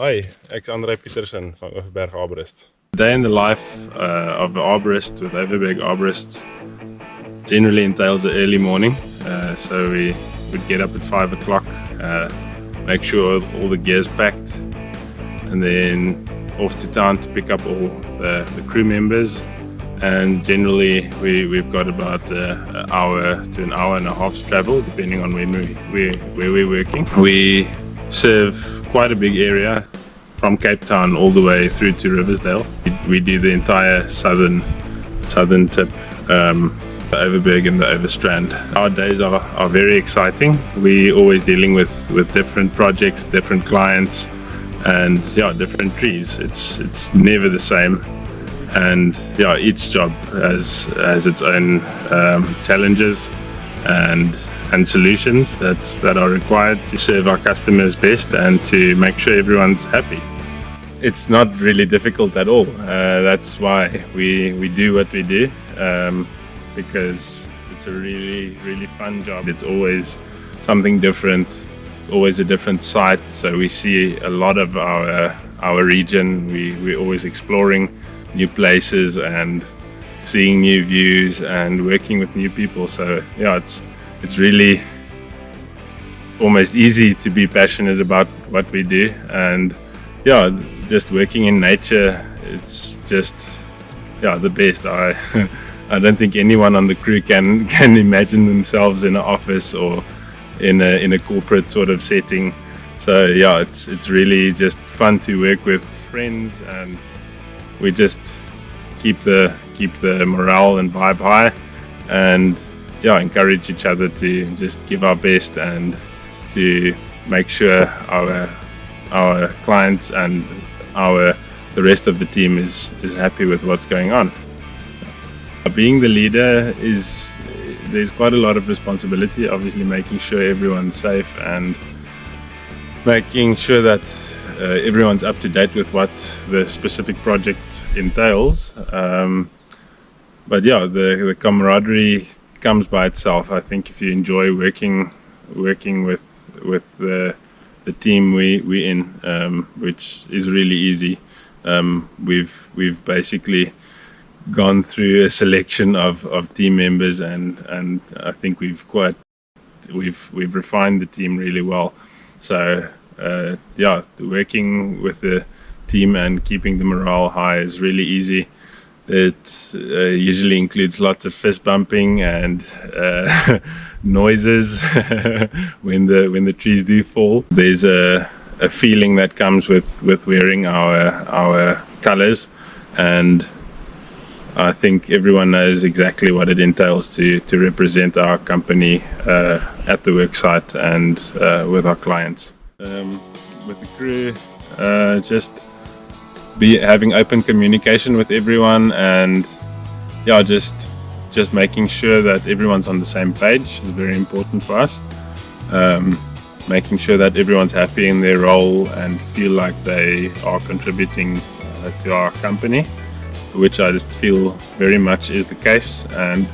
Hi, ek's André van Overberg Arborists. The day in the life of an arborist with Overberg Arborists generally entails the early morning. So we would get up at 5 o'clock, make sure all the gear's packed, and then off to town to pick up all the crew members. And generally we've got about an hour to an hour and a half's travel, depending on where we're working. We serve quite a big area from Cape Town all the way through to Riversdale. We do the entire southern tip, the Overberg and the Overstrand. Our days are very exciting. We're always dealing with different projects, different clients, and different trees. It's never the same. And each job has its own challenges and solutions that are required to serve our customers best and to make sure everyone's happy. It's not really difficult at all. That's why we do what we do, because it's a really fun job. It's always something different, always a different site. So we see a lot of our region. We're always exploring new places and seeing new views and working with new people. So it's really almost easy to be passionate about what we do. And just working in nature, it's just the best. I don't think anyone on the crew can imagine themselves in an office or in a corporate sort of setting. So it's really just fun to work with friends, and we just keep the morale and vibe high, and encourage each other to just give our best and to make sure our clients and the rest of the team is happy with what's going on. Being the leader there's quite a lot of responsibility, obviously making sure everyone's safe and making sure that everyone's up to date with what the specific project entails. But the camaraderie comes by itself. I think if you enjoy working with the team we in, which is really easy. We've basically gone through a selection of team members, and I think we've refined the team really well. So working with the team and keeping the morale high is really easy. It usually includes lots of fist bumping and noises when the trees do fall. There's a feeling that comes with wearing our colors, and I think everyone knows exactly what it entails to represent our company at the worksite and with our clients. With the crew, just having open communication with everyone, and just making sure that everyone's on the same page is very important for us. Making sure that everyone's happy in their role and feel like they are contributing to our company, which I feel very much is the case. And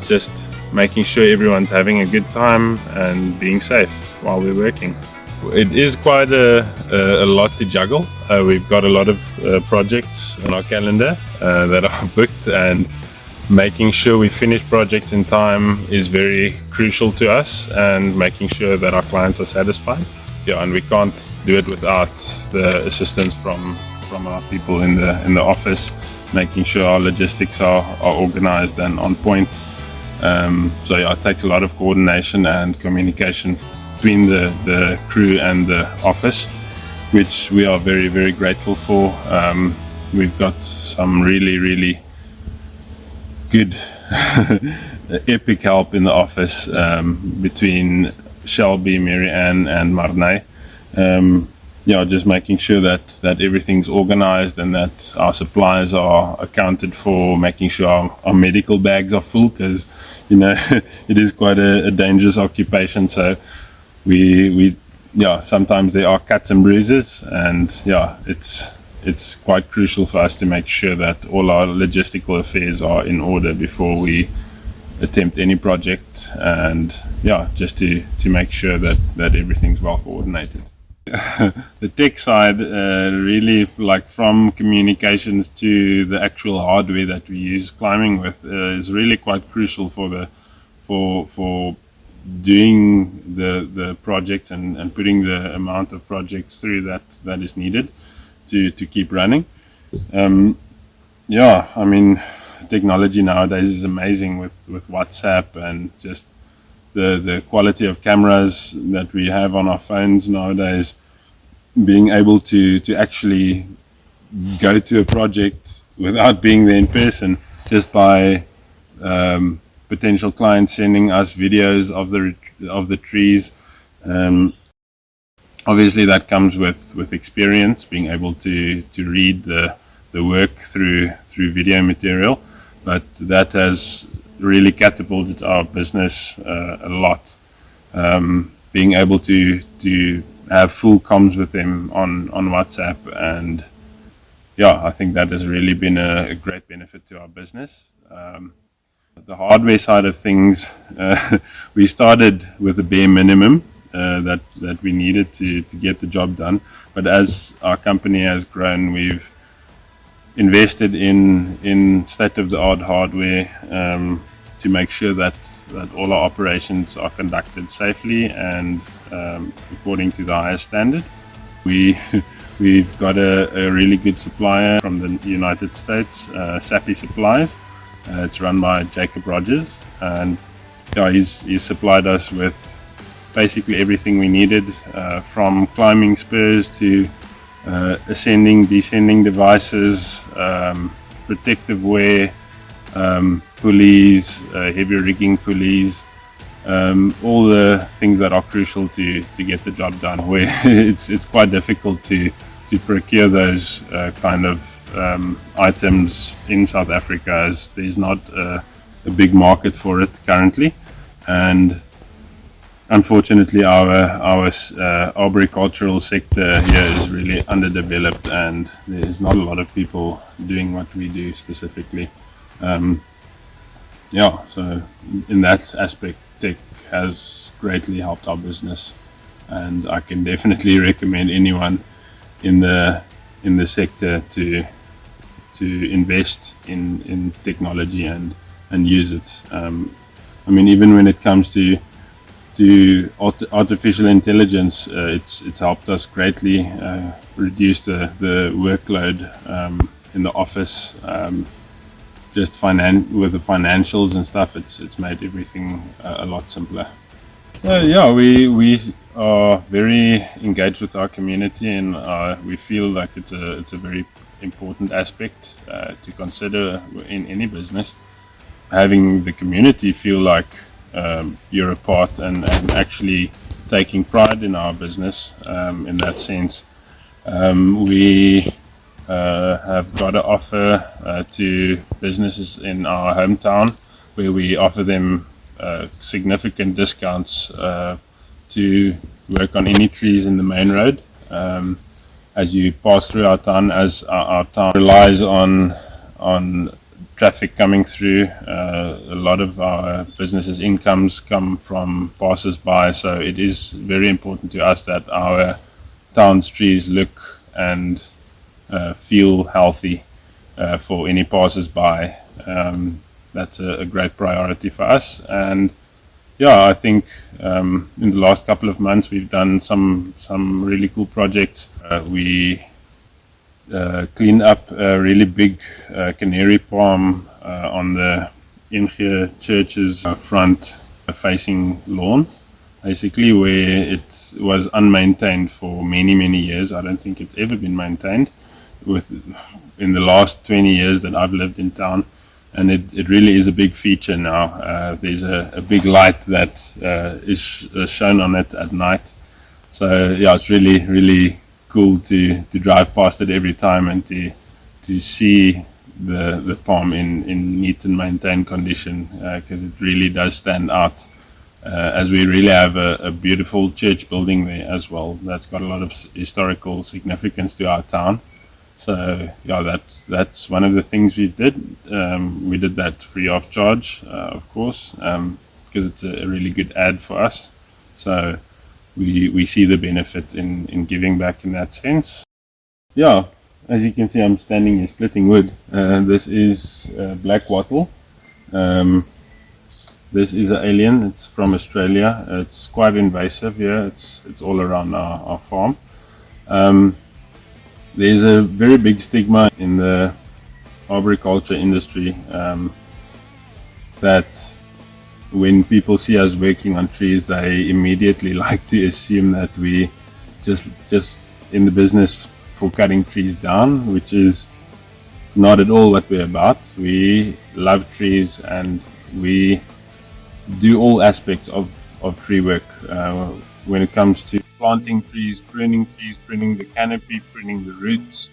just making sure everyone's having a good time and being safe while we're working. It is quite a lot to juggle. We've got a lot of projects on our calendar that are booked, and making sure we finish projects in time is very crucial to us, and making sure that our clients are satisfied. And we can't do it without the assistance from our people in the office, making sure our logistics are organized and on point. It takes a lot of coordination and communication between the crew and the office, which we are very grateful for. We've got some really good epic help in the office, between Shelby, Mary Ann and Marnay. Just making sure that everything's organized and that our supplies are accounted for, making sure our medical bags are full, because it is quite a dangerous occupation. So we sometimes there are cuts and bruises, and it's quite crucial for us to make sure that all our logistical affairs are in order before we attempt any project, and just to make sure that everything's well coordinated. The tech side, really, like from communications to the actual hardware that we use climbing with, is really quite crucial for the for doing the projects and putting the amount of projects through that is needed to keep running. Yeah, I mean, technology nowadays is amazing with WhatsApp and just the quality of cameras that we have on our phones nowadays. Being able to actually go to a project without being there in person, just by potential clients sending us videos of the trees. Um, Obviously, that comes with experience, being able to read the work through video material, but that has really catapulted our business a lot. Being able to have full comms with them on WhatsApp, and yeah, I think that has really been a great benefit to our business. The hardware side of things, we started with the bare minimum that we needed to get the job done. But as our company has grown, we've invested in state of the art hardware to make sure that all our operations are conducted safely and according to the highest standard. We we've got a really good supplier from the United States, Sappy Supplies. It's run by Jacob Rogers, and yeah, he's supplied us with basically everything we needed, from climbing spurs to ascending, descending devices, protective wear, pulleys, heavy rigging pulleys, all the things that are crucial to get the job done. Where it's quite difficult to procure those kind of items in South Africa, as there's not a big market for it currently, and unfortunately our arboricultural sector here is really underdeveloped, and there's not a lot of people doing what we do specifically. Yeah, so in that aspect, tech has greatly helped our business, and I can definitely recommend anyone in the sector to invest in technology and use it. I mean, even when it comes to artificial intelligence, it's helped us greatly reduce the workload in the office. Just with the financials and stuff, it's made everything a lot simpler. Yeah, we are very engaged with our community, and we feel like it's a very important aspect to consider in any business. Having the community feel like you're a part, and actually taking pride in our business in that sense. We have got an offer to businesses in our hometown, where we offer them significant discounts to work on any trees in the main road. As you pass through our town, as our town relies on traffic coming through, a lot of our businesses' incomes come from passers-by, so it is very important to us that our town's trees look and feel healthy for any passers-by. That's a great priority for us, and yeah, I think in the last couple of months we've done some really cool projects. We cleaned up a really big canary palm on the NG Church's front facing lawn, basically, where it was unmaintained for many years. I don't think it's ever been maintained in the last 20 years that I've lived in town, and it really is a big feature now. There's a big light that is shown on it at night, so yeah, it's really cool to drive past it every time, and to see the palm in neat and maintained condition, because it really does stand out, as we really have a beautiful church building there as well that's got a lot of historical significance to our town. So yeah, that's one of the things we did. We did that free of charge, of course, because it's a really good ad for us. So we see the benefit in giving back in that sense. Yeah, as you can see, I'm standing here splitting wood. This is black wattle. This is an alien. It's from Australia. It's quite invasive here. It's all around our farm. There's a very big stigma in the arboriculture industry that when people see us working on trees, they immediately like to assume that we just in the business for cutting trees down, which is not at all what we're about. We love trees and we do all aspects of tree work when it comes to planting trees, pruning the canopy, pruning the roots,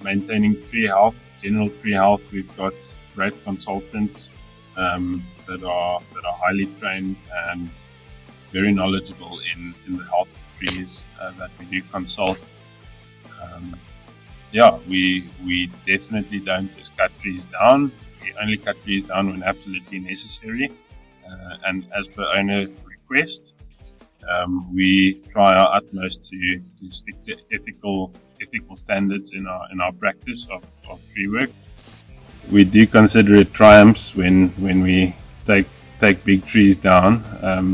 maintaining tree health, general tree health. We've got great consultants that are highly trained and very knowledgeable in the health of trees that we do consult. We definitely don't just cut trees down. We only cut trees down when absolutely necessary and as per owner request. We try our utmost to stick to ethical standards in our practice of tree work. We do consider it triumphs when we take big trees down,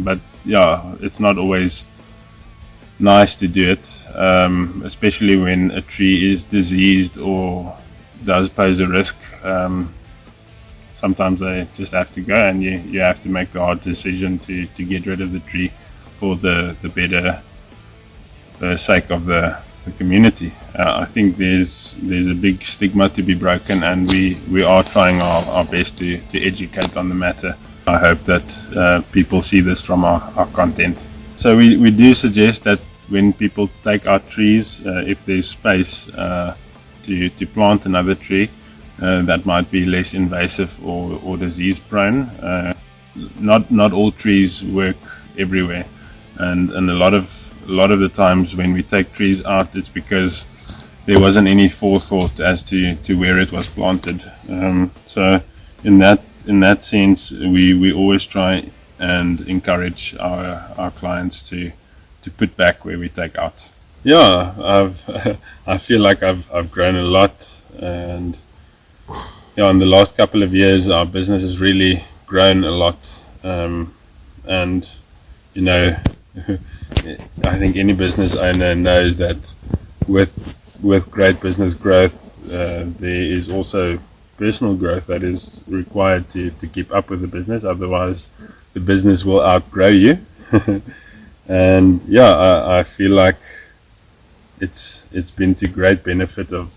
but yeah, it's not always nice to do it, especially when a tree is diseased or does pose a risk. Sometimes they just have to go, and you have to make the hard decision to get rid of the tree for the better sake of the community. I think there's a big stigma to be broken, and we are trying our best to educate on the matter. I hope that people see this from our content. So we do suggest that when people take out trees, if there's space to plant another tree that might be less invasive or disease prone. Not all trees work everywhere, and a lot of the times when we take trees out, it's because there wasn't any forethought as to where it was planted. So in that sense, we always try and encourage our clients to put back where we take out. Yeah, I feel like I've grown a lot, and yeah, in the last couple of years, our business has really grown a lot, and you know, I think any business owner knows that with great business growth, there is also personal growth that is required to keep up with the business. Otherwise, the business will outgrow you. And yeah, I feel like it's been to great benefit of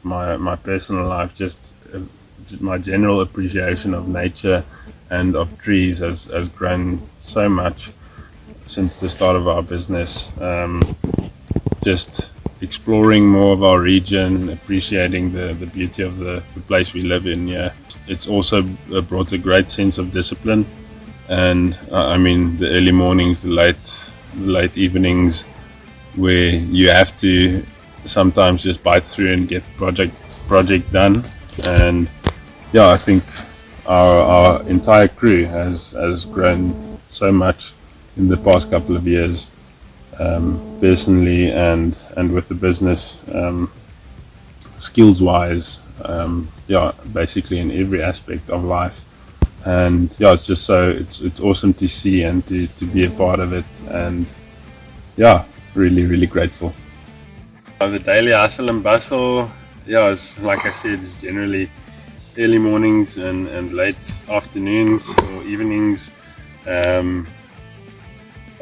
my personal life. Just my general appreciation of nature and of trees has grown so much since the start of our business. Just exploring more of our region, appreciating the beauty of the place we live in. Yeah, it's also brought a great sense of discipline, and I mean the early mornings, the late evenings, where you have to sometimes just bite through and get the project done. And yeah, I think our entire crew has grown so much in the past couple of years, personally and with the business, skills wise, yeah, basically in every aspect of life. And yeah, it's just it's awesome to see and to be a part of it, and yeah, really grateful. The daily hustle and bustle, yeah, it's like I said, it's generally early mornings and late afternoons or evenings.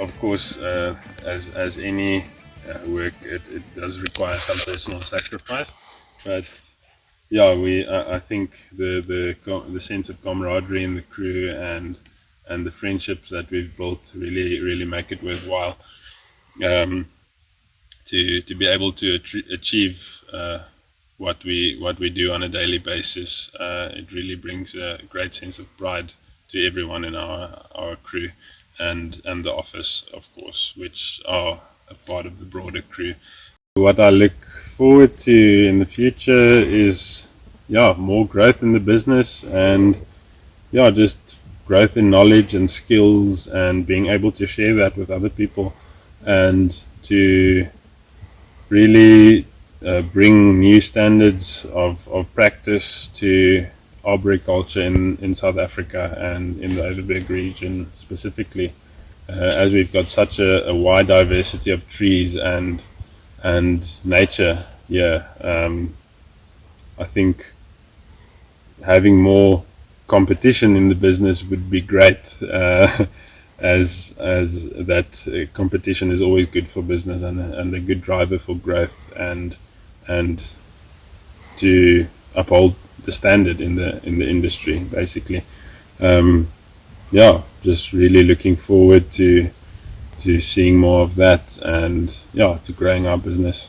Of course, as any work, it does require some personal sacrifice, but yeah, I think the sense of camaraderie in the crew and the friendships that we've built really make it worthwhile. To be able to achieve what we do on a daily basis, it really brings a great sense of pride to everyone in our crew and the office, of course, which are a part of the broader crew. What I look forward to in the future is, yeah, more growth in the business, and yeah, just growth in knowledge and skills, and being able to share that with other people, and to really bring new standards of practice to arboriculture in South Africa and in the Overberg region specifically, as we've got such a wide diversity of trees and nature. Yeah, I think having more competition in the business would be great, as that competition is always good for business and a good driver for growth and to uphold the standard in the industry basically. Yeah, just really looking forward to seeing more of that, and yeah, to growing our business.